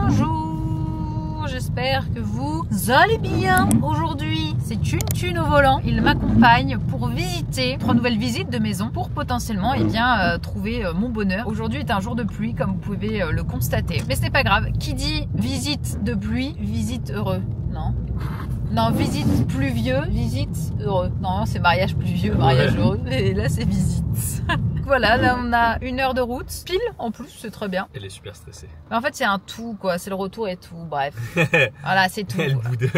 Bonjour, j'espère que vous allez bien. Aujourd'hui, c'est une thune au volant. Il m'accompagne pour visiter 3 nouvelles visites de maison pour potentiellement trouver mon bonheur. Aujourd'hui est un jour de pluie comme vous pouvez le constater. Mais ce n'est pas grave. Qui dit visite de pluie, visite heureux. Non. Non, visite pluvieux, visite heureux. Non, c'est mariage pluvieux, mariage heureux. Et là, c'est visite. Voilà, là, on a 1 heure de route. Pile, en plus, c'est très bien. Elle est super stressée. Mais en fait, c'est un tout, quoi. C'est le retour et tout. Bref. Voilà, c'est tout. Elle boude.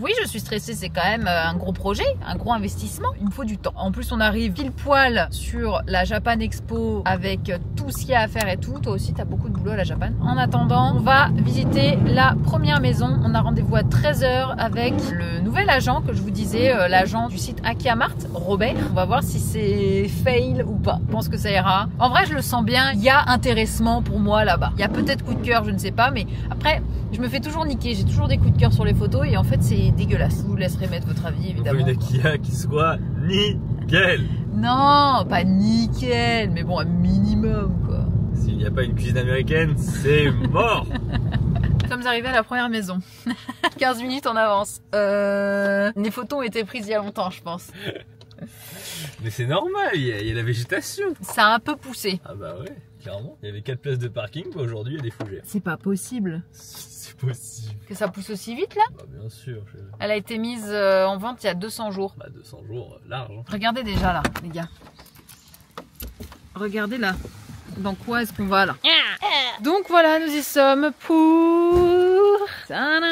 Oui, je suis stressée, c'est quand même un gros projet, un gros investissement. Il me faut du temps. En plus, on arrive pile poil sur la Japan Expo avec tout ce qu'il y a à faire et tout. Toi aussi, t'as beaucoup de boulot à la Japan. En attendant, on va visiter la première maison. On a rendez-vous à 13 h avec le nouvel agent que je vous disais, l'agent du site Akihamart, Robert. On va voir si c'est fail ou pas. Je pense que ça ira. En vrai, je le sens bien. Il y a intéressement pour moi là-bas. Il y a peut-être coup de cœur, je ne sais pas, mais après, je me fais toujours niquer. J'ai toujours des coups de cœur sur les photos et en fait, c'est dégueulasse. Je vous laisserai mettre votre avis, évidemment. On veut une Akia qui soit nickel. Non, pas nickel, mais bon, un minimum, quoi. S'il n'y a pas une cuisine américaine, c'est mort. Nous sommes arrivés à la première maison. 15 minutes en avance. Les photos ont été prises il y a longtemps, je pense. Mais c'est normal, il y a la végétation. Ça a un peu poussé. Ah bah ouais, clairement. Il y avait 4 places de parking, aujourd'hui il y a des fougères. C'est pas possible. C'est possible. Que ça pousse aussi vite, là? Bah bien sûr. Elle a été mise en vente il y a 200 jours. Bah 200 jours, large. Hein. Regardez déjà là, les gars. Regardez là. Dans quoi est-ce qu'on va là? Donc voilà, nous y sommes pour... Tadam!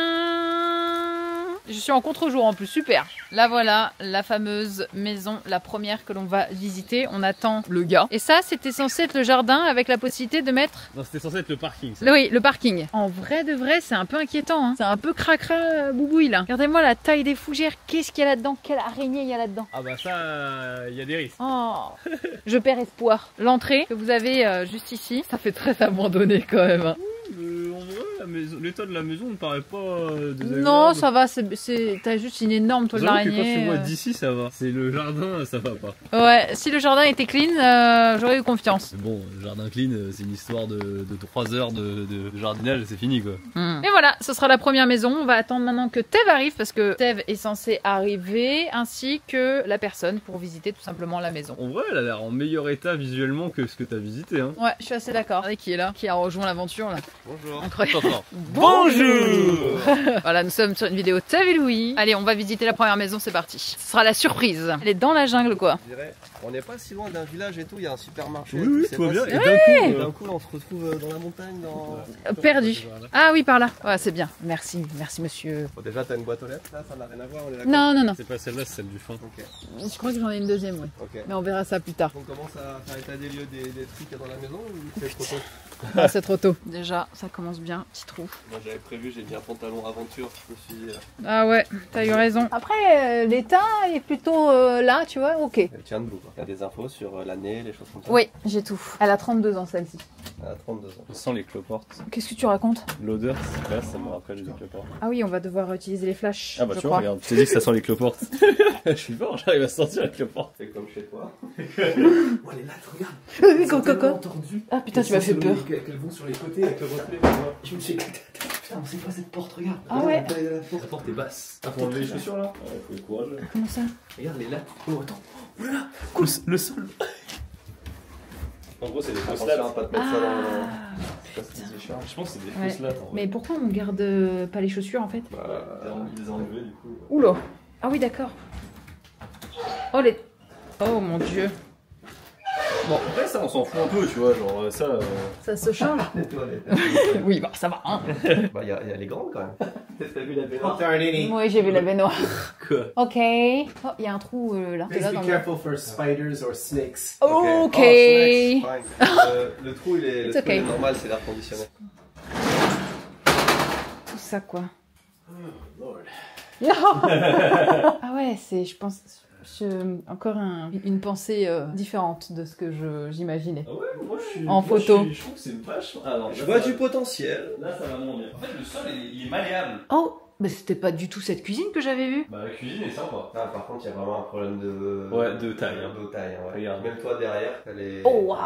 Je suis en contre-jour en plus, super. Là voilà, la fameuse maison, la première que l'on va visiter. On attend le gars. Et ça, c'était censé être le jardin avec la possibilité de mettre... Non, c'était censé être le parking. Ça. Oui, le parking. En vrai de vrai, c'est un peu inquiétant. Hein. C'est un peu cracra boubouille là. Regardez-moi la taille des fougères. Qu'est-ce qu'il y a là-dedans? Quelle araignée il y a là-dedans? Ah bah ça, il y a des risques. Oh, je perds espoir. L'entrée que vous avez juste ici, ça fait très abandonné quand même. Hein. En vrai, l'état de la maison ne paraît pas désagréable. Non, ça va, t'as juste une énorme toile d'araignée. Quand tu vois d'ici, ça va. C'est le jardin, ça va pas. Ouais, si le jardin était clean, j'aurais eu confiance. Mais bon, le jardin clean, c'est une histoire de 3 heures de jardinage et c'est fini quoi. Et voilà, ce sera la première maison. On va attendre maintenant que Tev arrive parce que Tev est censé arriver ainsi que la personne pour visiter tout simplement la maison. En vrai, elle a l'air en meilleur état visuellement que ce que t'as visité. Hein. Ouais, je suis assez d'accord. Regardez qui est là, qui a rejoint l'aventure là. Bonjour. Incroyable. Bonjour. Voilà, nous sommes sur une vidéo Tev et Louis. Allez, on va visiter la première maison, c'est parti. Ce sera la surprise. Elle est dans la jungle quoi. Je dirais, on n'est pas si loin d'un village et tout, il y a un supermarché. Oui, tout va bien. Et d'un coup, on se retrouve dans la montagne, Perdu. Ah oui, par là. Ouais, c'est bien. Merci, merci monsieur. Bon, déjà, t'as une boîte aux lettres là, ça n'a rien à voir, on est d'accord? Non, non, non. C'est pas celle-là, c'est celle du fond. Ok. Je crois que j'en ai une deuxième, oui. Ok. Mais on verra ça plus tard. On commence à faire état des lieux des trucs qu'il y a dans la maison ou c'est trop tôt? Ah, c'est trop tôt. Déjà, ça commence bien, petit trou. Moi j'avais prévu, j'ai mis un pantalon aventure, je me suis dit... Ah ouais, t'as eu raison. Après, l'état est plutôt là, tu vois, ok. Elle tient debout quoi. Il y a des infos sur l'année, les choses comme ça. Oui, j'ai tout. Elle a 32 ans celle-ci. Elle a 32 ans. Je sens les cloportes. Qu'est-ce que tu racontes? L'odeur, c'est là, ça me rappelle les cloportes. Ah oui, on va devoir utiliser les flashs. Ah bah je tu crois. vois, regarde, je t'ai dit que ça sent les cloportes. Je suis fort, j'arrive à sentir les cloportes. Fais comme chez toi. Oh elle est là, regarde. Coco. Ah putain, tu m'as fait peur. Qu'elles vont sur les côtés avec le reflet. Je me suis dit, putain, c'est quoi cette porte, regarde. Ah ouais. La porte est basse. Ah, faut enlever les chaussures là? Ouais, faut le courage. Comment ça? Regarde, elle est là. Oh attends. Oh là là. Le sol. En gros, c'est des fausses Attention lattes. à pas te mettre ça dans... Je pense que c'est des Ouais. fausses lattes en vrai. Mais pourquoi on garde pas les chaussures en fait? Ils les ont enlevées du coup. Oula. Ah oui, d'accord. Oh les... Oh mon dieu. Bon, après ça on s'en fout un peu, tu vois, genre ça... Ça se change. Les toilettes. Oui, bah ça va, hein. Bah, il y a les grandes quand même. T'as vu la baignoire? Oui, j'ai vu la baignoire. Quoi? Ok. Oh, il y a un trou là. Please Là, be dans le... careful for spiders or snakes. Ok. Oh, snacks, fine. Le trou, il est, It's le trou, il est okay. normal, c'est l'air conditionné. Tout ça quoi. Lord. Ah ouais, c'est, je pense, encore une pensée différente de ce que j'imaginais. Ah ouais, moi je suis... En photo. Je trouve que c'est vachement... Ah non, Je là, vois ça- du potentiel. Là ça va moins bien. En fait le sol il est malléable. Oh, mais c'était pas du tout cette cuisine que j'avais vue. Bah la cuisine est sympa. Ah, par contre, il y a vraiment un problème de... Ouais, de taille, hein. De taille, ouais. Regarde. Même toi derrière, elle est... Oh waouh.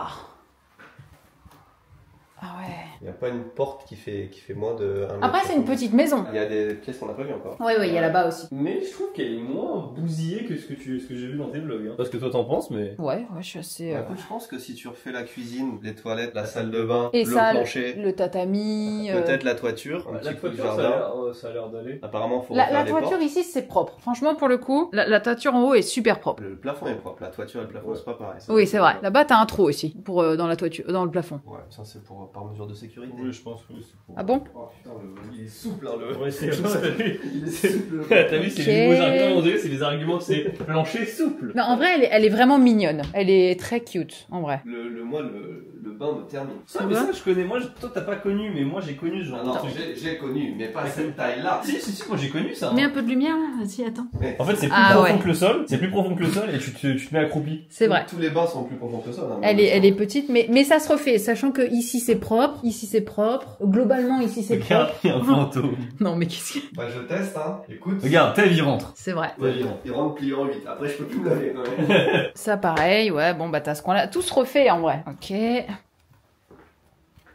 Ah ouais. Il n'y a pas une porte qui fait moins de 1 Après, c'est une petite maison. Il y a des pièces qu'on n'a pas vues encore. Oui, il y a là-bas aussi. Mais je trouve qu'elle est moins bousillée que ce que j'ai vu dans tes vlogs. Hein. Parce que toi t'en penses, mais. Ouais, je suis assez. Écoute, je pense que si tu refais la cuisine, les toilettes, la salle de bain, Et le ça, plancher, le tatami. peut-être la toiture, un La petit peu de toiture, jardin. ça a l'air d'aller. Apparemment, faut La refaire les toiture portes. ici, c'est propre. Franchement, pour le coup, la toiture en haut est super propre. Le plafond est propre, la toiture et le plafond, c'est pas pareil. Oui, c'est vrai. Là-bas, t'as un trou aussi pour dans la toiture, dans le plafond. Ouais, ça c'est pour par mesure de sécurité. Oui, je pense que c'est pour. Ah bon? Oh putain, il est souple, hein, le. Ouais, c'est ça, t'as vu? Il est souple. T'as vu, c'est les Ok. nouveaux arguments, c'est les arguments, c'est plancher souple. Non, en vrai, elle est vraiment mignonne. Elle est très cute, en vrai. Moi, le bain me termine. Ça, mais ça, je connais. Moi, toi, t'as pas connu, mais moi, j'ai connu ce genre Ah de non, truc. j'ai connu, mais pas cette taille-là. Si, moi, j'ai connu ça. Mets un peu de lumière là, vas-y, attends. En fait, c'est plus Ah, profond ouais. que le sol. C'est plus profond que le sol et tu te mets accroupi. C'est vrai. Tous les bains sont plus profonds que ça. Hein, Elle est petite, mais ça se refait, sachant que ici c'est propre, globalement ici c'est Regarde, propre. il y a un fantôme. Non mais qu'est-ce que... Bah, je teste, hein. Écoute. Regarde, Tev, il rentre. C'est vrai. Ouais, il rentre plié en 8. Après, je peux plus me laver. Ouais. Ça pareil, ouais, bon bah t'as ce coin-là. Tout se refait en vrai. Ok.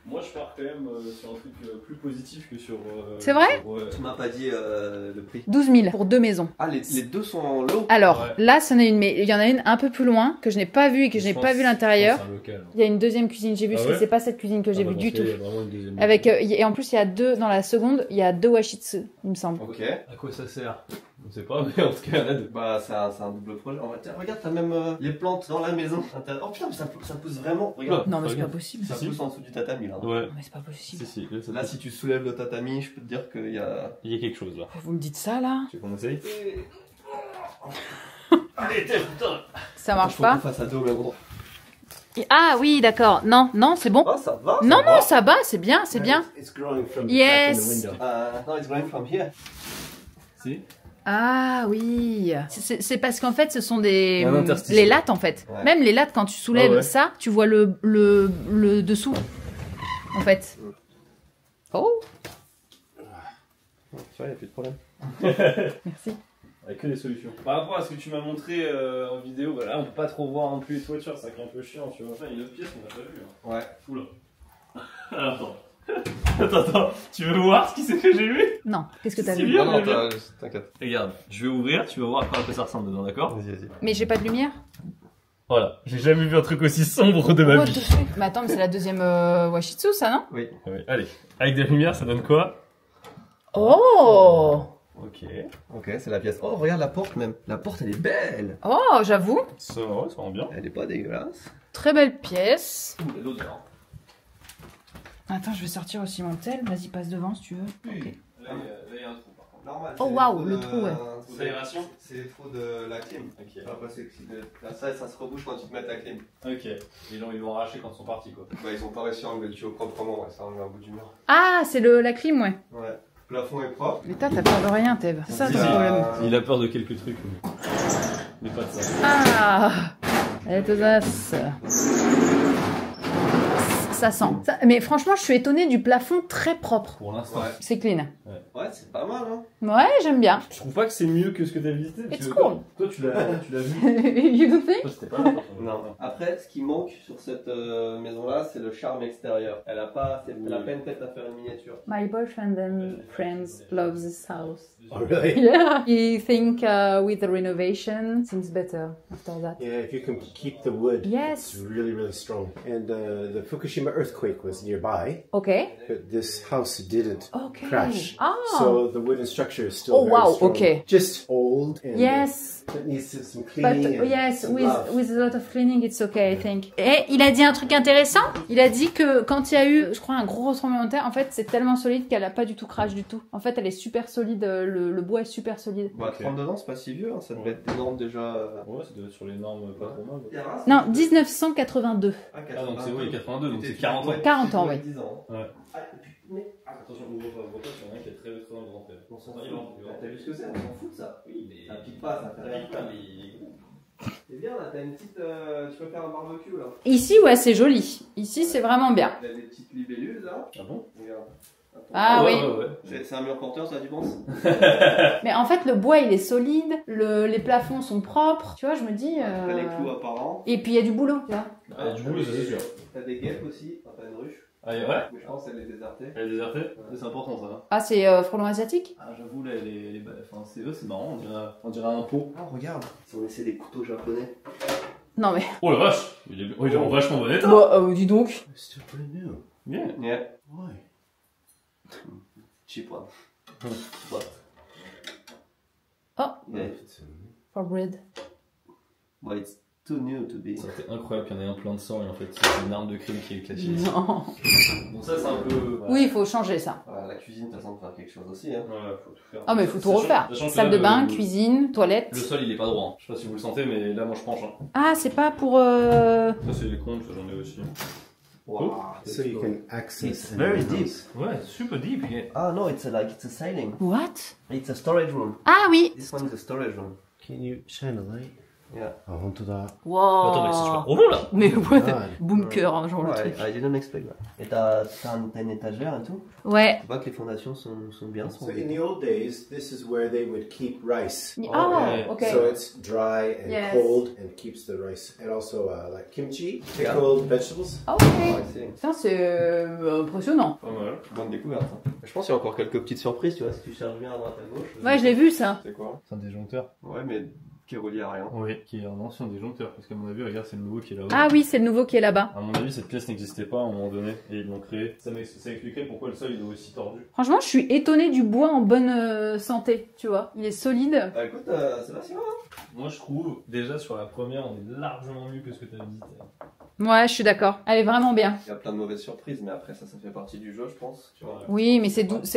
Moi, je pars quand même sur un truc plus positif que sur. C'est vrai Tu m'as pas dit le prix. 12 000 pour 2 maisons. Ah, les deux sont en lot. Alors, Ouais. là, c'en est une, mais il y en a une un peu plus loin, que je n'ai pas vue et que je n'ai pas vu l'intérieur. C'est un local. Il y a une deuxième cuisine, j'ai vu, Ah parce que ouais c'est pas cette cuisine que j'ai vue du tout. Il y a vraiment une deuxième. Avec, et en plus, il y a deux, dans la seconde, il y a deux washitsu, il me semble. Ok. À quoi ça sert? On sait pas, mais en tout cas, il y en a deux. Bah, c'est un double projet. Oh, tiens, regarde, t'as même les plantes dans la maison. Oh putain, mais ça pousse vraiment. Regarde. Non, mais c'est pas Regarde. possible. Ça Si. pousse en dessous du tatami là. Ouais. Non, mais c'est pas possible. Si, Là, si tu soulèves le tatami, je peux te dire qu'il y a. Il y a quelque chose là. Vous me dites ça, là? Tu veux qu'on essaye? Allez, Tev, putain! Ça marche Faut pas? qu'on fasse à deux au même endroit. Ah oui, d'accord. Non, c'est bon. Ah, ça va. Non, ça va, c'est bien, c'est bien. It's growing from the Yes. crack in the window. No, it's going from here. Si? Ah oui. C'est parce qu'en fait, ce sont des Un interstice. les lattes en fait. Ouais. Même les lattes, quand tu soulèves Ah ouais. ça, tu vois le dessous. En fait. Oh, Tu vois, il n'y a plus de problème. merci. Avec que des solutions. Par rapport à ce que tu m'as montré en vidéo, bah là on peut pas trop voir non plus les toitures, ça un peu chiant, tu vois. Enfin, il y a une autre pièce qu'on n'a pas vue. Hein. Ouais. Oula. Alors, attends. Attends, tu veux voir ce que j'ai vu? Non, qu'est-ce que t'as C'est vu? bien. Non, non, t'inquiète. Regarde, je vais ouvrir, tu vas voir à quoi ça ressemble dedans, d'accord? Vas-y. Mais j'ai pas de lumière. Voilà, j'ai jamais vu un truc aussi sombre de ma What vie. the fuck? Mais attends, mais c'est la deuxième washitsu, ça, non? Oui. Ouais, allez, avec des lumières, ça donne quoi? Oh, Ok. Ok, c'est la pièce. Oh, regarde la porte même. La porte, elle est belle. oh, j'avoue, Ça rend bien. Elle est pas dégueulasse. très belle pièce. Et l'odeur. Attends, je vais sortir aussi mon tel. Vas-y, passe devant si tu veux. Ok. Là, il y a un trou par contre. Normal. Oh, c'est waouh, les le trous trou, ouais. C'est l'aération? C'est les trous de la clim. Ok. Ça va passer ça se rebouche quand tu te mets ta clim. Ok. Ils l'ont arraché quand ils sont partis quoi. Bah, ils ont pas réussi à enlever le tuyau proprement, ouais, ça enlève un bout du mur. Ah, c'est la clim, ouais. Ouais. Le plafond est propre. Mais t'as peur de rien, Tev. C'est ça ton problème. Il a peur de quelques trucs. Mais pas de ça. Ah, elle te zasse. Ça sent. Mais franchement, je suis étonnée du plafond très propre. Pour l'instant. Ouais. C'est clean. Ouais, c'est pas mal, hein. Ouais, j'aime bien. Je trouve pas que c'est mieux que ce que t'as visité. parce It's que cool. Toi, tu l'as vu. You think? Toi, c'était pas là. Non. Après, ce qui manque sur cette maison-là, c'est le charme extérieur. Elle a pas, c'est la peine peut-être à faire une miniature. My boyfriend and friends love this house. Oh, really? Yeah. You think with the renovation, things better after that. Yeah, if you can keep the wood, Yes. it's really, really strong. And the Fukushima earthquake was nearby, Okay. but this house didn't Okay. crash. Ah. So the wooden structure is still Oh, very wow, strong. okay. Just old and Yes. it needs some But cleaning. and yes, some with love. a lot of cleaning, it's okay, I think. Et il a dit un truc intéressant. Il a dit que quand il y a eu, je crois, un gros tremblement de terre, en fait, c'est tellement solide qu'elle a pas du tout crash du tout. En fait, elle est super solide. Le bois est super solide. Bah, Ok. 32 ans, c'est pas si vieux, hein. Ça devrait être des normes déjà. Ouais, ça doit être sur les normes pas trop mal. Non, 1982. Ah, Ah, donc c'est oui, 82, donc c'est T'es- 40 ans. ouais, 40 ans, tu dois oui. être 10 ans. Ouais. Ah, mais. Attention, ouvre pas, sur un qui est très dans le grand père. On s'en fout. T'as vu ce que c'est? On s'en fout de ça. Oui, mais. Ça pique pas, ça fait rien. mais. C'est bien là, t'as une petite. Tu peux faire un barbecue là. Ici, ouais, c'est joli. Ici, c'est vraiment bien. Il y a des petites libellules là. Ah bon? Regarde. Attends. Ah oui. Ouais. C'est un mur porteur, ça, tu penses? Mais en fait, le bois, il est solide. Les plafonds sont propres. Tu vois, je me dis. T'as les clous apparents. Et puis, il y a du boulot, tu vois. Ah, du boulot, ça c'est sûr. T'as des guêpes aussi. Enfin, t'as une ruche. Ah ouais. Mais je pense qu'elle est désertée. Elle est désertée. C'est important ça. Hein. Ah, c'est frelon asiatique? Ah j'avoue là, enfin, c'est marrant, on dirait un pot. Ah regarde, si on essaie des couteaux japonais. Non mais... Oh la vache, il est en vachement bon état. Bah, dis donc. It's still pretty new. Yeah. Yeah. Why? Cheap one. Oh, Yeah. for bread. But it's too new to be. Ça aurait été incroyable qu'il y en ait un plein de sang et en fait c'est une arme de crime qui est éclatée. Non. Bon ça c'est un peu... Oui, il faut changer ça. Voilà, la cuisine, de toute façon, faire quelque chose aussi. Hein. Ouais, faut tout faire. Ah mais il faut tout refaire. Sachant que Salle là, de bain, le cuisine, toilette. sol il est pas droit. Hein. Je sais pas si vous le sentez mais là moi je penche. Hein. Ah, c'est pas pour... Ça c'est les comptes, ça j'en ai aussi. Wow. So you can access. It's any very house. deep. Ouais, super deep. Yeah. Ah no, it's a sailing. What? It's a storage room. Ah oui. This one is a storage room. Can you shine a light? Yeah. Oh, onto that. Wow. Attends mais c'est super profond là. Mais what? God. Bunker, hein, genre le Ouais, truc. I didn't expect that. Et t'as une étagère et tout. Ouais. Tu vois que les fondations sont bien. So in the old days, this is where they would keep rice. Ah, ouais. ok. So it's dry and Yes. cold and keeps the rice. And also like kimchi, pickled vegetables. Ah, ok. Putain, c'est impressionnant. Pas mal. Bonne découverte. Hein. Je pense qu'il y a encore quelques petites surprises, tu vois, si tu cherches bien à droite à gauche. Ouais, je l'ai vu ça. C'est quoi? C'est un disjoncteur. Ouais, mais qui est relié à rien. Oui, qui est un ancien disjoncteur parce qu'à mon avis, regarde, c'est le nouveau qui est là-haut. Ah oui, c'est le nouveau qui est là-bas. À mon avis, cette pièce n'existait pas à un moment donné et ils l'ont créé. Ça expliquerait pourquoi le sol il est aussi tordu. Franchement, je suis étonnée du bois en bonne santé, tu vois. Il est solide. Bah écoute, c'est pas si mal. Moi, je trouve déjà sur la première, on est largement mieux que ce que tu as visité. Ouais, je suis d'accord. Elle est vraiment bien. Il y a plein de mauvaises surprises, mais après ça fait partie du jeu, je pense. Tu vois. Oui, mais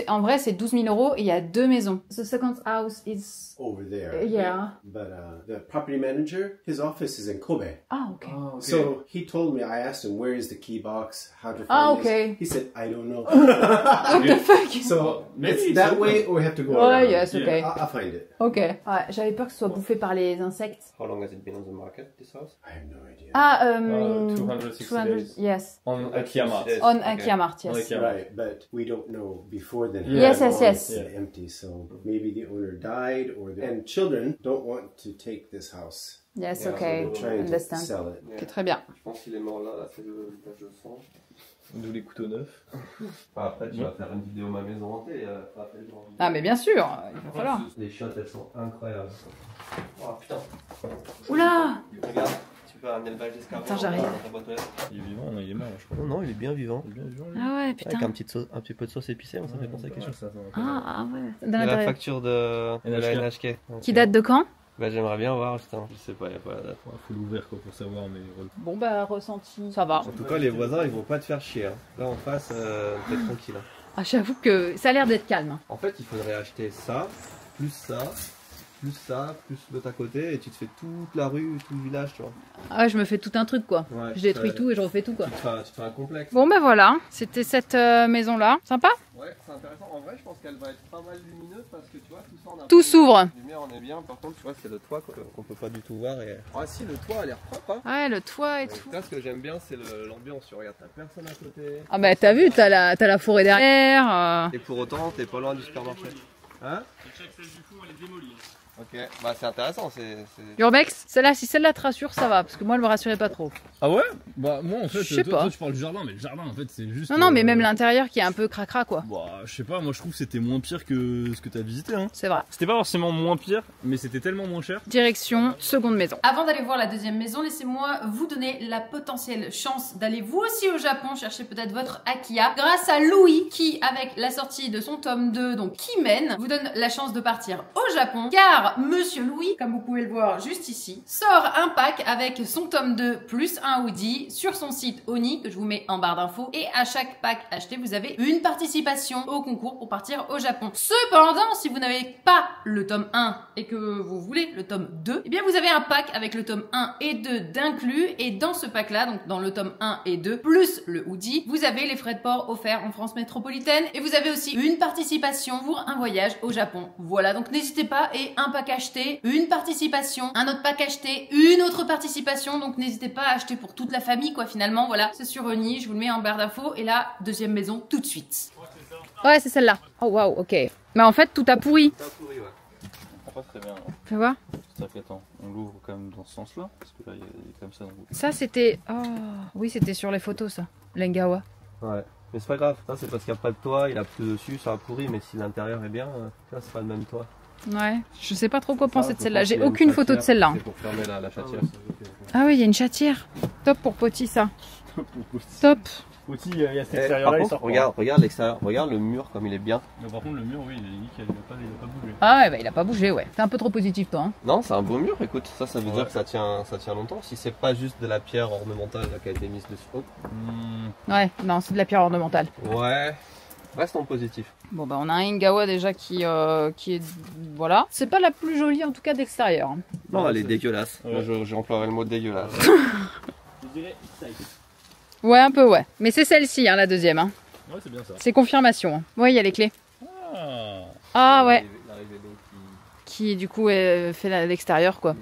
en vrai, c'est 12 000 € et il y a 2 maisons. The second house is... Over there. Yeah. But the property manager, his office is in Kobe. Ah, ok. So he told me, I asked him, where is the key box? How to find Ah, this? okay. He said, I don't know. What the fuck? So Maybe it's it's that open. way or we have to go Ouais, around. yes, ok. I'll find it. Ok. Ouais, j'avais peur que ce soit bouffé par les insectes. How long has it been on the market, this house? I have no idea. Ah, 260 days. Yes. En Akiamat. Yes. On Okay. Akiamart, On yes. Akiamat. Right, but we don't know before then. Yeah. Yes, yes, yes. It's empty, so maybe the owner died, and children don't want to take this house. Yes, Yeah, ok. They're trying to Understand. sell it. Ok, très bien. Je pense qu'il est mort là, c'est le tâche de sang. D'où les couteaux neufs. Enfin, après, tu vas faire une vidéo ma maison hantée. Rappelle-moi. Ah, mais bien sûr, il va falloir. Les chiottes, elles sont incroyables. Oh putain. Oula! Regarde, tu peux ramener le badge d'escargot. Attends, j'arrive. dans ta boîte aux lettres. Il est vivant, non, il est mort, je crois. Non, il est bien vivant. Il est bien vivant, lui. Ah ouais, Avec putain. un petit peu de sauce épicée, ça fait penser à quelque chose. Ah ouais. Il y a la D'intérêt. facture de la NHK. Qui date de quand? Bah j'aimerais bien voir, putain. Je sais pas, il n'y a pas la date. Ouais, faut l'ouvrir quoi pour savoir, mais. Bon bah, ressenti. Ça va. En tout cas, les voisins, ils vont pas te faire chier. Hein. Là en face, t'es tranquille. Hein. Ah, j'avoue que ça a l'air d'être calme. En fait, il faudrait acheter ça, plus ça, plus l'autre à côté, et tu te fais toute la rue, tout le village, tu vois. Ah ouais, je me fais tout un truc quoi. Ouais, Je détruis tout et je refais tout quoi. Tu te fais un complexe. Bon bah voilà, c'était cette maison là. Sympa? Ouais, c'est intéressant. En vrai, je pense qu'elle va être pas mal lumineuse parce que tu vois, tout ça, on a Tout pas s'ouvre. de lumière, on est bien. Par contre, tu vois, c'est le toit qu'on peut pas du tout voir. Et... Ah si, le toit a l'air propre. Hein. Ouais, le toit et Donc, tout. là, ce que j'aime bien, c'est l'ambiance. Tu regardes, t'as personne à côté. Ah bah t'as vu, t'as la forêt derrière. Et pour autant, t'es pas loin du supermarché. Hein? Chaque celle du fond, elle est démolie. Ok, bah c'est intéressant. Urbex, celle-là, si celle-là te rassure, ça va, parce que moi elle me rassurait pas trop. Ah ouais? Bah, moi en fait, Je sais pas. toi tu parles du jardin, mais le jardin en fait c'est juste. Non, mais même l'intérieur qui est un peu cracra quoi. Bah, je sais pas, moi je trouve que c'était moins pire que ce que t'as visité. Hein. C'est vrai. C'était pas forcément moins pire, mais c'était tellement moins cher. Direction seconde maison. Avant d'aller voir la deuxième maison, laissez-moi vous donner la potentielle chance d'aller vous aussi au Japon chercher peut-être votre Akiya grâce à Louis qui, avec la sortie de son tome 2, donc Kimen, vous donne la chance de partir au Japon car Monsieur Louis, comme vous pouvez le voir juste ici, sort un pack avec son tome 2 plus un hoodie sur son site Oni que je vous mets en barre d'infos et à chaque pack acheté vous avez une participation au concours pour partir au Japon. Cependant, si vous n'avez pas le tome 1 et que vous voulez le tome 2, eh bien vous avez un pack avec le tome 1 et 2 d'inclus et dans ce pack là, donc dans le tome 1 et 2 plus le hoodie, vous avez les frais de port offerts en France métropolitaine et vous avez aussi une participation pour un voyage au Japon. Voilà, donc n'hésitez pas, et un pack acheté, une participation, un autre pack acheté, une autre participation, donc n'hésitez pas à acheter pour toute la famille quoi finalement. Voilà, c'est sur Oni, je vous le mets en barre d'infos et la deuxième maison tout de suite. Ouais, c'est celle-là. Oh waouh, ok. Mais en fait tout a pourri. T'as pourri, ouais. Pas très bien. Fais voir. C'est-à-dire qu'attends, on l'ouvre quand même dans ce sens-là, parce que là il est comme ça. Donc... Ça c'était... Oh oui, c'était sur les photos ça. Lengawa. Ouais. Mais c'est pas grave, ça c'est parce qu'après le toit, il a plu dessus, ça a pourri, mais si l'intérieur est bien, ça c'est pas le même toit. Ouais, je sais pas trop quoi penser de je celle-là. pense J'ai qu'il y a une aucune photo de chatière, celle-là. C'est pour fermer la chatière. Ah oui, il y a une chatière. Top pour Poti, ça. Top. Aussi, il y a cet Par extérieur-là, il contre, sort. regarde l'extérieur, regarde le mur comme il est bien. Mais par contre, le mur, oui, il est nickel, il a pas bougé. Ah ouais, bah il a pas bougé, ouais. T'es un peu trop positif, toi. Hein. Non, c'est un beau mur, écoute, ça veut dire que ça tient longtemps. Si c'est pas juste de la pierre ornementale là, qui a été mise dessus. Oh. Ouais, non, c'est de la pierre ornementale. Ouais, restons positifs. Bon bah on a un Ingawa déjà qui est... Voilà. C'est pas la plus jolie en tout cas d'extérieur. Hein. Non, Ouais, elle est c'est- dégueulasse. Ouais. Moi, j'emploierais le mot dégueulasse. Je dirais side. Ouais, un peu, ouais. Mais c'est celle-ci, hein, la deuxième. Hein. Ouais, c'est bien ça. C'est confirmation. Hein. Ouais, il y a les clés. Ah. Ah ouais. L'arrivée d'eau Qui du coup fait l'extérieur, quoi.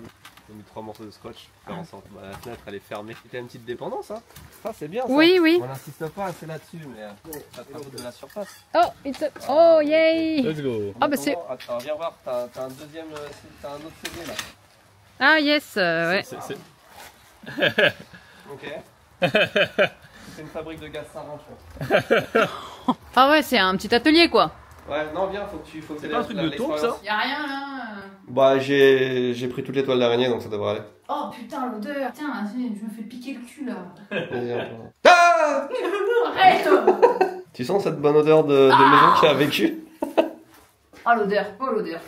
J'ai mis 3 morceaux de scotch pour faire en sorte que la fenêtre elle est fermée. C'était une petite dépendance, hein. Ça c'est bien. Ça. Oui, oui. On n'insiste pas assez là-dessus, mais ça te rajoute de la surface. Oh, yay. Let's go. Ah bah c'est... Attends, viens voir, t'as un deuxième, t'as un autre CD là. Ah yes, ouais. Ok. C'est une fabrique de gaz Saran, je pense. Ah ouais, c'est un petit atelier, quoi. Ouais, non, viens, faut que C'est pas un truc de taupe, ça? Y a rien là. Bah, j'ai pris toutes les toiles d'araignée donc ça devrait aller. Oh putain, l'odeur. Tiens, je me fais piquer le cul là. Vas-y, on peut- Ah Arrête. Tu sens cette bonne odeur de maison qui a vécu? Oh l'odeur, oh l'odeur.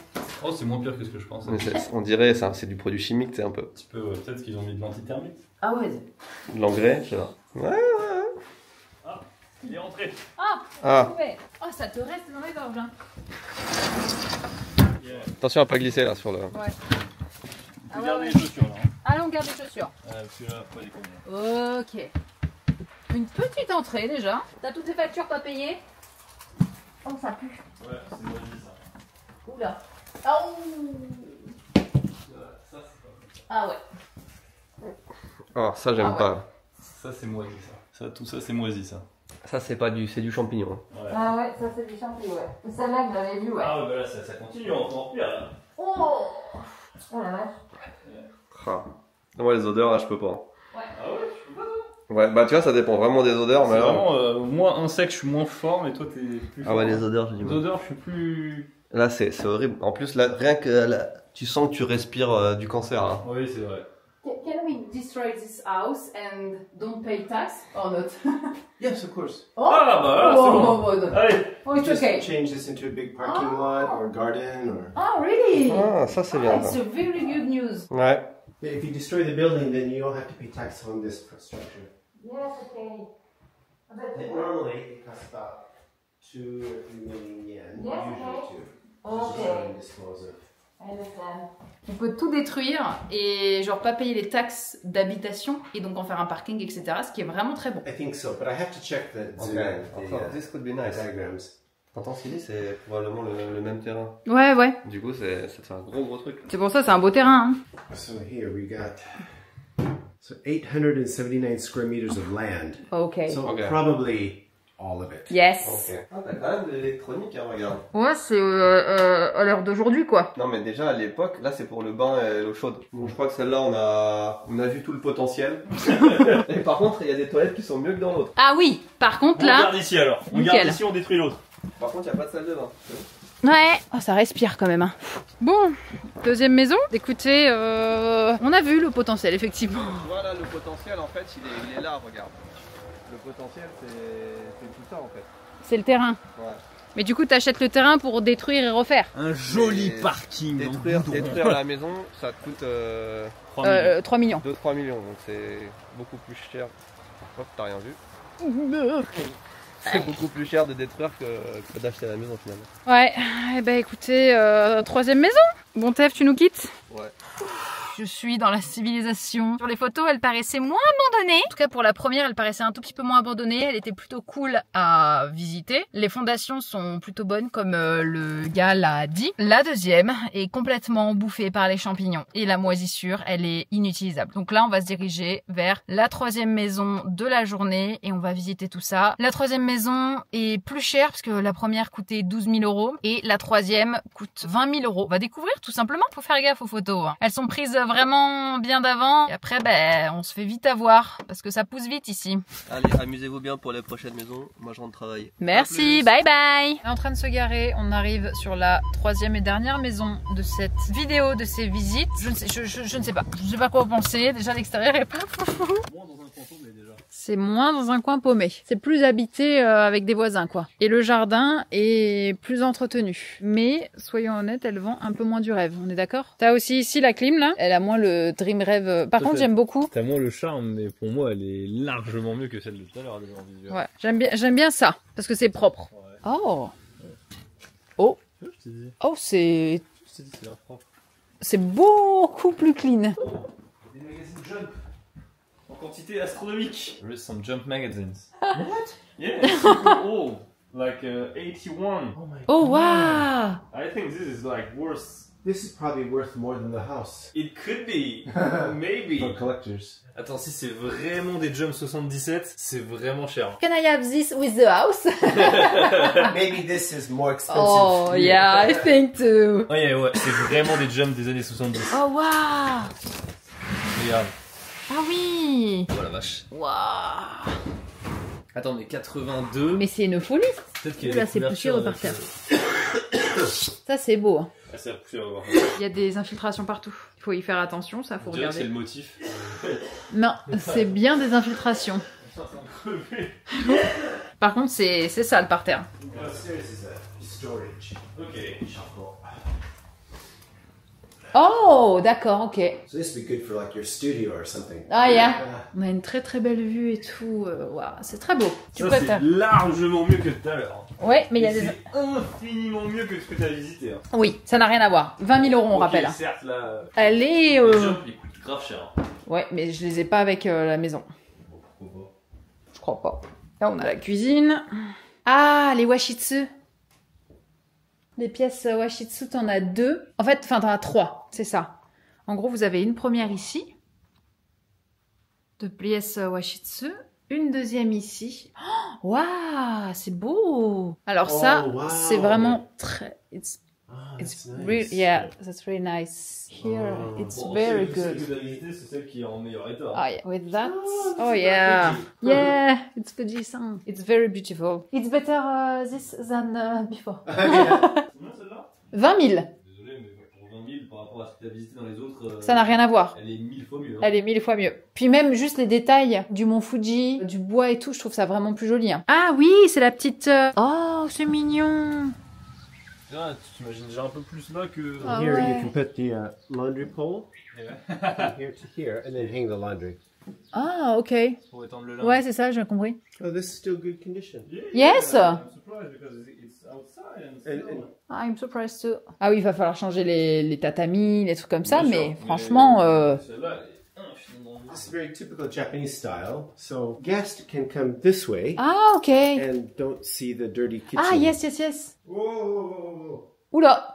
Oh, c'est moins pire que ce que je pensais. Mais on dirait, c'est du produit chimique, tu sais, un peu. Un petit peu, ouais, peut-être qu'ils ont mis de l'antithermique. Ah ouais. De l'engrais, je sais pas. Ouais. Il est rentré. Ah, Ouais. Oh, ça te reste dans la gorge. Hein. attention à pas glisser là sur le. Ouais. Faut garder les chaussures là. Hein. Allez, on garde les chaussures. Parce que là, faut les combien. Ok. Une petite entrée déjà. T'as toutes tes factures pas payées? Oh, ça pue. Ouais, c'est moi qui dis ça. Oula. Oh. Ça, c'est pas. Ah ouais. Oh, ça j'aime Ah ouais. pas. Ça, c'est moisi ça. Tout ça, c'est moisi ça. Ça c'est pas c'est du champignon. Ouais. Ah ouais, ça c'est du champignon, ouais. Celle-là que j'avais vue, ouais. Ah ouais, bah là, ça continue, on peut en pire là. Oh. Oh la vache. Ah. Moi les odeurs là je peux pas. Ah ouais, je peux pas. Ouais, bah tu vois ça dépend vraiment des odeurs, mais C'est là. vraiment, moi, insecte, je suis moins fort, mais toi, t'es plus fort. Ah ouais, les odeurs, j'ai du Les mal. odeurs, je suis plus. Là c'est horrible. En plus là, rien que là, tu sens que tu respires du cancer. Hein. Oui, c'est vrai. Can we destroy this house and don't pay tax or not? Yes, of course. Oh. Ah bah là, c'est bon. Allez. Oh, it's Just okay. change this into a big parking lot or garden or. Oh, really? Ah, ça c'est bien. It's Ça. a very good news. Ouais. Yeah, if you destroy the building, then you don't have to pay tax on this structure. Yes, okay. And normally, it costs about 2 or 3 million yen, Yes, usually okay. to destroy and dispose of. On peut tout détruire et genre pas payer les taxes d'habitation et donc en faire un parking, etc. Ce qui est vraiment très bon. I think so, but I have to check the design, This could be nice. diagrams. T'entends ce qu'il dit, c'est probablement le même terrain. Ouais, ouais. Du coup, c'est un gros truc. C'est pour ça, c'est un beau terrain. Hein. So here we got 879 square meters of land. Ok. So Okay. probably all of it. Yes. Ok. Ah, t'as quand même de l'électronique, hein, regarde. Ouais, c'est à l'heure d'aujourd'hui, quoi. Non, mais déjà à l'époque, là c'est pour le bain et l'eau chaude. Donc je crois que celle-là, on a vu tout le potentiel. Et par contre, il y a des toilettes qui sont mieux que dans l'autre. Ah oui, par contre On là... garde ici alors. On Nickel. garde ici, on détruit l'autre. Par contre, il n'y a pas de salle de bain. Ouais, oh, ça respire quand même. Hein. Bon, deuxième maison. Écoutez, on a vu le potentiel, effectivement. Tu vois là, le potentiel en fait, il est là, regarde. Le potentiel, c'est tout ça en fait. C'est le terrain. Ouais. Mais du coup, t'achètes le terrain pour détruire et refaire. Un joli Et parking. Détruire la maison, ça te coûte 3 millions. 2-3 millions, donc c'est beaucoup plus cher. Hop, t'as rien vu. C'est beaucoup plus cher de détruire que d'acheter la maison finalement. Ouais, eh ben écoutez, troisième maison. Bon Tev, tu nous quittes? Ouais. Je suis dans la civilisation. Sur les photos, elle paraissait moins abandonnée. En tout cas, pour la première, elle paraissait un tout petit peu moins abandonnée. Elle était plutôt cool à visiter. Les fondations sont plutôt bonnes, comme le gars l'a dit. La deuxième est complètement bouffée par les champignons. Et la moisissure, elle est inutilisable. Donc là, on va se diriger vers la troisième maison de la journée et on va visiter tout ça. La troisième maison est plus chère parce que la première coûtait 12 000 € et la troisième coûte 20 000 €. On va découvrir tout simplement. Faut faire gaffe aux photos. Hein. Elles sont prises vraiment bien d'avant. Et après, ben, on se fait vite avoir parce que ça pousse vite ici. Allez, amusez-vous bien pour les prochaines maisons. Moi, je rentre travailler. Merci, bye bye. On est en train de se garer. On arrive sur la 3e et dernière maison de cette vidéo, de ces visites. Je ne sais pas. Je ne sais pas quoi penser. Déjà, l'extérieur est pas fou. C'est moins dans un coin paumé. C'est plus habité avec des voisins, quoi. Et le jardin est plus entretenu. Mais, soyons honnêtes, elle vend un peu moins du rêve. On est d'accord? T'as aussi ici la clim, là. Elle a moins le dream rêve. Par contre, j'aime beaucoup. T'as moins le charme, mais pour moi, elle est largement mieux que celle de tout à l'heure, déjà, en visuel. Ouais, j'aime bien ça. Parce que c'est propre. Ouais. Oh. Oh. Je t'ai dit. Oh, c'est... Je t'ai dit, c'est l'air propre. C'est beaucoup plus clean. Des magazines Jump. En quantité astronomique. There is some Jump magazines. What? Yeah, it's super old. Like 81. Oh my Oh, wow. I think this is like worth. This is probably worth more than the house. It could be. Maybe. For collectors. Attends, si c'est vraiment des Jump 77, c'est vraiment cher. Can I have this with the house? Maybe this is more expensive. Oh, yeah, I think too. Oh yeah, ouais, c'est vraiment des Jump des années 70. Oh, wow. Regarde. Ah oui. Oh la vache. Wow. Attends, mais 82. Mais c'est une folie. Peut-être qu'il y a Oula, des c'est poussière couvertures par avec, terre. Ça, c'est beau. Hein. Ah, c'est la poussière, on va voir. Il y a des infiltrations partout. Il faut y faire attention, ça, faut On dirait que c'est regarder. le motif. Non, c'est bien des infiltrations. Par contre, c'est sale par terre. Upstairs is a storage. Ok. Oh, d'accord, ok. So this would be good for like your studio or something. Ah, yeah. On a une très très belle vue et tout. Waouh, c'est très beau. Tu Ça, c'est préfères? largement mieux que tout à l'heure. Ouais, mais il y a des... C'est infiniment mieux que ce que t'as visité. Hein. Oui, ça n'a rien à voir. 20 000 €, on Ok, rappelle. certes, là, Elle est... les jumps, ils coûtent grave cher. Hein. Ouais, mais je les ai pas avec la maison. Je crois pas. Là, on a la cuisine. Ah, les washitsu. Les pièces washitsu, t'en as 2. En fait, enfin, t'en as 3, c'est ça. En gros, vous avez une première ici. 2 pièces washitsu. Une deuxième ici. Oh, waouh, c'est beau. Alors ça, Oh, wow. c'est vraiment très... It's It's really, yeah, that's really nice. Here, Oh. it's Bon, very celle good. que t'as visité, c'est celle qui est en meilleur état. Oh yeah, with that. Oh, Oh yeah. Yeah, it's Fuji-san. It's very beautiful. It's better this than before. Combien celle-là 20 000. Désolé, mais pour 20 000 par rapport à ce que t'as visité dans les autres, Ça n'a rien à voir. elle est 1000 fois mieux. Hein. Elle est 1000 fois mieux. Puis même juste les détails du mont Fuji, du bois et tout, je trouve ça vraiment plus joli. Hein. Ah oui, c'est la petite... Oh, c'est mignon. Ah, tu t'imagines déjà un peu plus là que. Ah Here ouais. you can put the laundry pole Ouais. from here to here and then hang the laundry. Ah, ok. Pour étendre le linge. Ouais, c'est ça, j'ai compris. Oh, this is still good condition. Yes. I'm surprised because it's outside and And- still- I'm surprised too. Ah oui, il va falloir changer les tatamis, les trucs comme ça, Bien mais sûr, franchement... Celle-là, elle est infiniment mieux. This is very typical Japanese style. So guests can come this way Ah, ok. and don't see the dirty kitchen. Ah, yes, yes, yes. Whoa, whoa, whoa, whoa. Oula.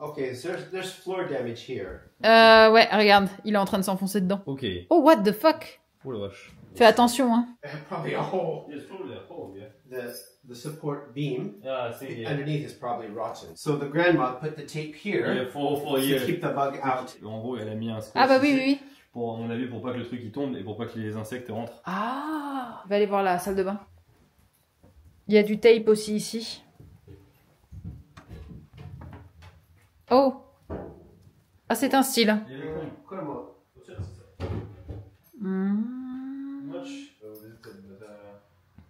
Okay, so there's floor damage here. Ouais, regarde, il est en train de s'enfoncer dedans. Ok. Oh, what the fuck? Oh la vache. Fais attention, hein. Probably a hole. Yes, probably a hole, yeah. The support beam Ah, c'est. Yeah. underneath is probably rotten. So the grandma put the tape here Yeah, faut to keep the bug out. En gros, elle a mis un scotch Ah bah oui, ici, oui, oui. Pour, à mon avis, pour pas que le truc il tombe et pour pas que les insectes rentrent. Ah, va aller voir la salle de bain. Il y a du tape aussi ici. Oh. Ah, c'est un style. Il y a les cons. Come on. C'est ça. Hmm. Much.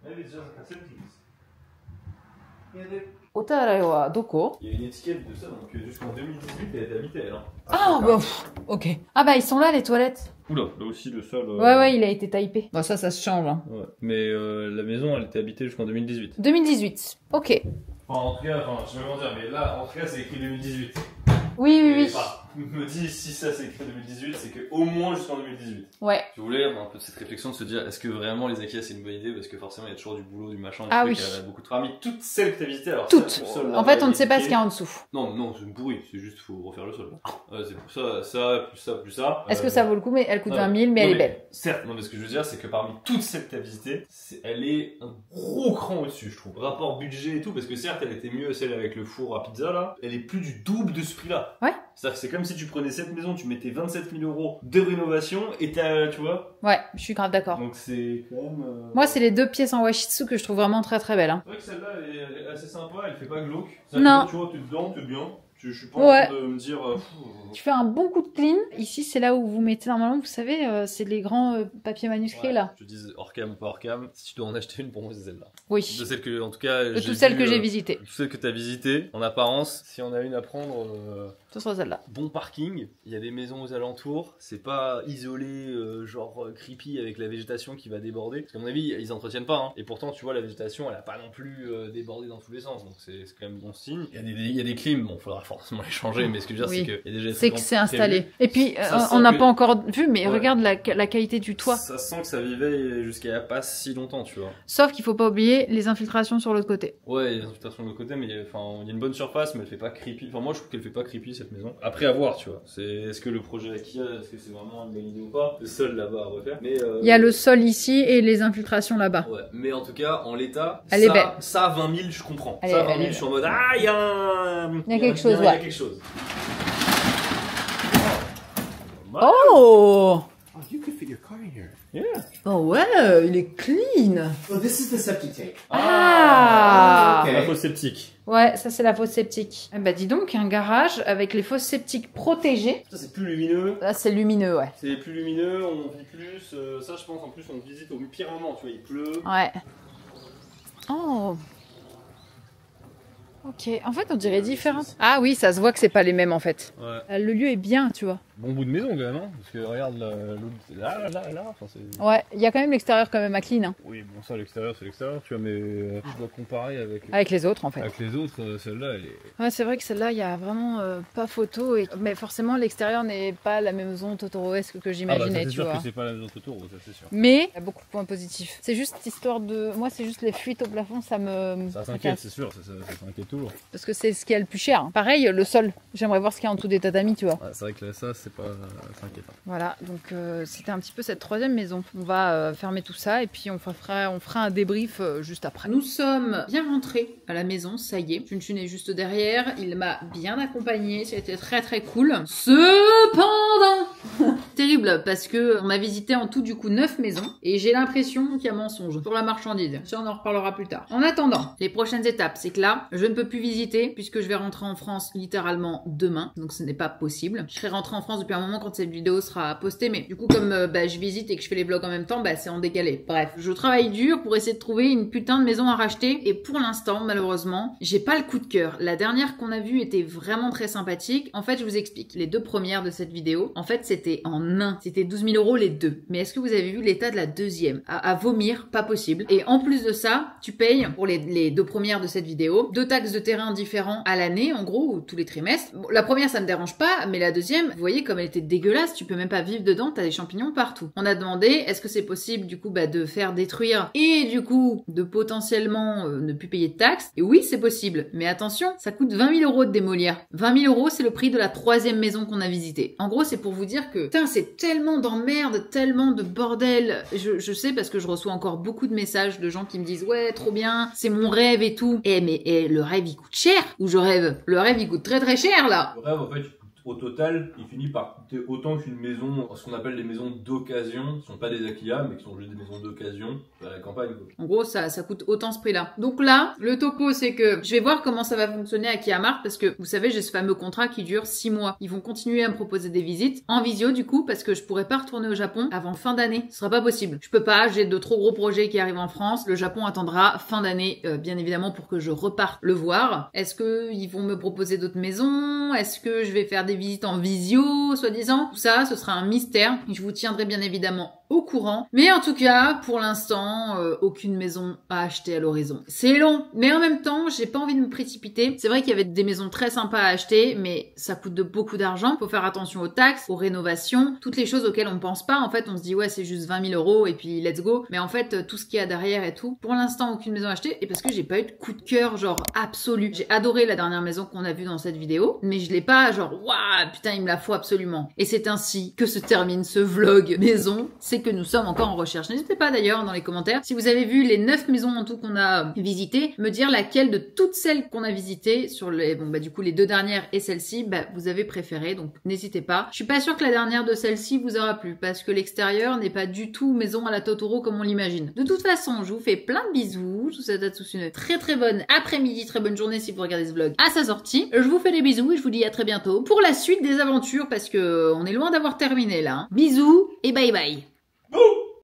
Maybe it's just a facilities. Otara wa doko? Il y a une étiquette de ça, donc jusqu'en 2018, elle était habitée, elle. Hein. Ah, bah, pff, ok. Ah bah, ils sont là, les toilettes. Oula, là aussi le sol. Ouais, ouais, il a été typé. Bon, ça se change, hein. Ouais. Mais la maison, elle était habitée jusqu'en 2018. 2018. Ok. Enfin, en tout cas, je vais mentir, mais là, en tout cas, c'est écrit 2018. Oui, oui, Et, oui. enfin, me dis si ça c'est écrit 2018, c'est que au moins jusqu'en 2018. Ouais. Je voulais un peu cette réflexion de se dire, est-ce que vraiment les Ikea c'est une bonne idée, parce que forcément il y a toujours du boulot, du machin, du Ah truc, oui. elle a beaucoup de parmi toutes celles que t'as visitées, alors Toutes. ça, le sol, En là, fait, on il ne est sait pas ce piqué. qu'il y a en dessous. Non, non, c'est une pourrie, c'est juste faut refaire le sol. C'est pour ça, plus ça, plus ça. Est-ce que ça vaut le coup? Mais elle coûte ouais. 20 000, mais Non, elle est belle. Certes, non, mais ce que je veux dire, c'est que parmi toutes celles que t'as visitées, elle est un gros cran au-dessus, je trouve. Rapport budget et tout, parce que certes, elle était mieux celle avec le four à pizza là, elle est plus du double de ce prix-là. faire. Ouais. C'est-à-dire que c'est comme si tu prenais cette maison, tu mettais 27 000 € de rénovation et tu vois. Ouais, je suis grave d'accord. Donc c'est quand même. Moi, c'est les 2 pièces en washitsu que je trouve vraiment très très belles. Hein. C'est vrai que celle-là, elle est assez sympa, elle fait pas glauque. Non. Tu vois, t'es dedans, t'es bien. Je suis pas Ouais. en train de me dire. Tu fais un bon coup de clean. Ici, c'est là où vous mettez normalement, vous savez, c'est les grands papiers manuscrits Ouais, là. Je te dis hors cam ou pas hors cam, si tu dois en acheter une, pour moi c'est celle-là. Oui. De celles que, en tout cas. De toutes celles que j'ai visitées. Toutes celles que tu as visitées, en apparence, si on a une à prendre. Ce sera celle-là. Bon parking, il y a des maisons aux alentours, c'est pas isolé, genre creepy avec la végétation qui va déborder. Parce qu'à mon avis, ils entretiennent pas, hein. Et pourtant, tu vois, la végétation, elle a pas non plus débordé dans tous les sens, donc c'est quand même bon signe. Il y a des clims, bon, faudra forcément les changer, mais ce que je veux dire, Oui. c'est qu'il y a déjà. C'est que c'est installé. prévu. Et puis, Ça on sent n'a que- pas encore vu, mais Ouais. regarde la qualité du toit. Ça sent que ça vivait jusqu'à il y a pas si longtemps, tu vois. Sauf qu'il faut pas oublier les infiltrations sur l'autre côté. Ouais, il y a des infiltrations de l'autre côté, mais il y a une bonne surface, mais elle fait pas creepy. Enfin, moi, je trouve qu'elle fait pas creepy cette maison. Après, à voir, tu vois. Est-ce que le projet Ikea, est-ce que c'est vraiment une bonne idée ou pas? Le sol là-bas à refaire. Mais Il y a le sol ici et les infiltrations là-bas. ouais, mais en tout cas, en l'état, Elle est belle. Ça, à 20 000, je comprends. Elle Ça, à est- 20 000, elle est je suis en mode, ah, il y a un. Il y a quelque chose, Il y a ouais. quelque chose. Oh! Oh, you could fit your car in here. Oh ouais, il est clean! So this is the septic tank. Ah! ok. La fosse septique. Ouais, ça c'est la fosse septique. Eh bah dis donc, un garage avec les fosses septiques protégées. Ça, c'est plus lumineux. Là c'est lumineux, ouais. C'est plus lumineux, on vit plus. Ça, je pense, en plus, on visite au pire moment, tu vois, il pleut. Ouais. Oh. Ok, en fait on dirait différent. Ah oui, ça se voit que c'est pas les mêmes en fait. Ouais. Le lieu est bien, tu vois. Bon bout de maison, quand même, hein. Parce que regarde, l'autre, là. Enfin, c'est. Ouais, il y a quand même l'extérieur quand même à clean, hein. Oui, bon, ça, l'extérieur, c'est l'extérieur, tu vois, mais je dois comparer avec. Avec les autres en fait. Avec les autres, celle-là, elle est. Ouais, c'est vrai que celle-là, il y a vraiment pas photo. Mais forcément, l'extérieur n'est pas la maison Totoroesque que j'imaginais, c'est tu sûr vois. que c'est pas la maison Totoro, ça c'est sûr. Mais il y a beaucoup de points positifs. C'est juste histoire de. Moi, c'est juste les fuites au plafond, ça me. Ça me s'inquiète, casse. c'est sûr, ça s'inquiète toujours. Parce que c'est ce qui est le plus cher. Pareil, le sol. J'aimerais voir ce qu'il y a en dessous des tatamis, tu vois. Ouais, c'est vrai que là, ça, c'est pas. C'est inquiétant. Voilà, donc c'était un petit peu cette troisième maison. On va fermer tout ça et puis on fera un débrief juste après. Nous sommes bien rentrés à la maison, ça y est. Chun est juste derrière, il m'a bien accompagné, c'était très très cool. Cependant, terrible parce que on a visité en tout du coup 9 maisons et j'ai l'impression qu'il y a mensonge sur la marchandise. Ça on en reparlera plus tard. En attendant, les prochaines étapes, c'est que là, je ne peux plus visiter puisque je vais rentrer en France littéralement demain, donc ce n'est pas possible. Je serai rentrée en France depuis un moment quand cette vidéo sera postée, mais du coup comme je visite et que je fais les vlogs en même temps, c'est en décalé. Bref, je travaille dur pour essayer de trouver une putain de maison à racheter et pour l'instant, malheureusement, j'ai pas le coup de cœur. La dernière qu'on a vue était vraiment très sympathique. En fait, je vous explique. Les 2 premières de cette vidéo, en fait, c'était en un. C'était 12 000 € les 2. Mais est-ce que vous avez vu l'état de la deuxième? À vomir, pas possible. Et en plus de ça, tu payes pour les 2 premières de cette vidéo 2 taxes de terrain différents à l'année, en gros, ou tous les trimestres. Bon, la première, ça me dérange pas, mais la deuxième, vous voyez comme elle était dégueulasse, tu peux même pas vivre dedans, t'as des champignons partout. On a demandé, est-ce que c'est possible, du coup, de faire détruire et du coup, de potentiellement ne plus payer de taxes? Et oui, c'est possible. Mais attention, ça coûte 20 000 € de démolir. 20 000 €, c'est le prix de la 3e maison qu'on a visitée. En gros, c'est pour vous dire que, putain, c'est tellement d'emmerde, tellement de bordel. Je sais parce que je reçois encore beaucoup de messages de gens qui me disent, ouais, trop bien, c'est mon rêve et tout. Mais le rêve, il coûte cher? Ou je rêve? Le rêve, il coûte très très cher, là. Le rêve, en fait, au total, il finit par coûter autant qu'une maison, ce qu'on appelle les maisons d'occasion, qui sont pas des Aquila, mais qui sont juste des maisons d'occasion à la campagne, quoi. En gros, ça coûte autant ce prix-là. Donc là, le topo, c'est que je vais voir comment ça va fonctionner à Kiamart parce que, vous savez, j'ai ce fameux contrat qui dure 6 mois. Ils vont continuer à me proposer des visites en visio, du coup, parce que je pourrais pas retourner au Japon avant fin d'année. Ce sera pas possible. Je peux pas, j'ai de trop gros projets qui arrivent en France. Le Japon attendra fin d'année, bien évidemment, pour que je reparte le voir. Est-ce que ils vont me proposer d'autres maisons? Est-ce que je vais faire des visites en visio, soi-disant? Tout ça, ce sera un mystère. Je vous tiendrai bien évidemment au courant. Mais en tout cas, pour l'instant, aucune maison à acheter à l'horizon. C'est long, mais en même temps, j'ai pas envie de me précipiter. C'est vrai qu'il y avait des maisons très sympas à acheter, mais ça coûte beaucoup d'argent. Faut faire attention aux taxes, aux rénovations, toutes les choses auxquelles on pense pas. En fait, on se dit, ouais, c'est juste 20 000 € et puis let's go. Mais en fait, tout ce qu'il y a derrière et tout, pour l'instant, aucune maison à acheter. Et parce que j'ai pas eu de coup de cœur, genre, absolu. J'ai adoré la dernière maison qu'on a vue dans cette vidéo, mais je l'ai pas, genre, waouh, putain, il me la faut absolument. Et c'est ainsi que se termine ce vlog maison. C'est c'est que nous sommes encore en recherche. N'hésitez pas d'ailleurs dans les commentaires, si vous avez vu les 9 maisons en tout qu'on a visitées, me dire laquelle de toutes celles qu'on a visitées, sur les, bon bah du coup les 2 dernières et celle-ci, bah vous avez préféré, donc n'hésitez pas. Je suis pas sûre que la dernière de celle-ci vous aura plu, parce que l'extérieur n'est pas du tout maison à la Totoro comme on l'imagine. De toute façon, je vous fais plein de bisous, je vous souhaite à tous une très bonne après-midi, très bonne journée si vous regardez ce vlog à sa sortie. Je vous fais des bisous et je vous dis à très bientôt pour la suite des aventures, parce que on est loin d'avoir terminé là. Bisous et bye bye.